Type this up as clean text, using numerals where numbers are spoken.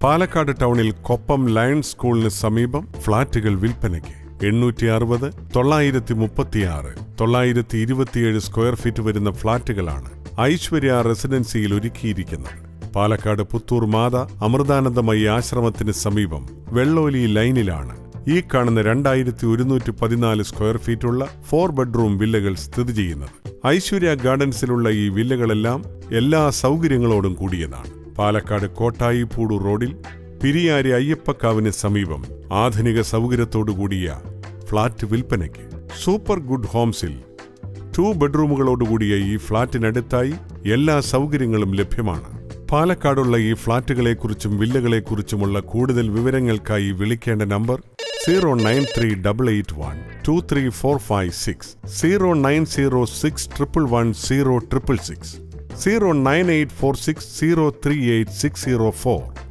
പാലക്കാട് ടൗണിൽ കൊപ്പം ലയൺസ് സ്കൂളിന് സമീപം ഫ്ളാറ്റുകൾ വിൽപ്പനയ്ക്ക്. 860, 936, 927 സ്ക്വയർ ഫീറ്റ് വരുന്ന ഫ്ളാറ്റുകളാണ് ഐശ്വര്യ റെസിഡൻസിയിൽ ഒരുക്കിയിരിക്കുന്നത്. പാലക്കാട് പുത്തൂർ മാതാ അമൃതാനന്ദമയി ആശ്രമത്തിന് സമീപം വെള്ളോലി ലൈനിലാണ് ഈ കാണുന്ന 2114 സ്ക്വയർ ഫീറ്റുള്ള 4 ബെഡ്റൂം വില്ലകൾ സ്ഥിതി ചെയ്യുന്നത്. ഐശ്വര്യ ഗാർഡൻസിലുള്ള ഈ വില്ലകളെല്ലാം എല്ലാ സൗകര്യങ്ങളോടും കൂടിയതാണ്. പാലക്കാട് കോട്ടായിപ്പൂട് റോഡിൽ പിരിയാരി അയ്യപ്പക്കാവിന് സമീപം ആധുനിക സൗകര്യത്തോടുകൂടിയ ഫ്ളാറ്റ് വിൽപ്പനയ്ക്ക്. സൂപ്പർ ഗുഡ് ഹോംസിൽ 2 ബെഡ്റൂമുകളോടുകൂടിയ ഈ ഫ്ളാറ്റിനടുത്തായി എല്ലാ സൗകര്യങ്ങളും ലഭ്യമാണ്. പാലക്കാടുള്ള ഈ ഫ്ളാറ്റുകളെക്കുറിച്ചും വില്ലകളെക്കുറിച്ചുമുള്ള കൂടുതൽ വിവരങ്ങൾക്കായി വിളിക്കേണ്ട നമ്പർ 09388123456, 09061110666, 09846038604.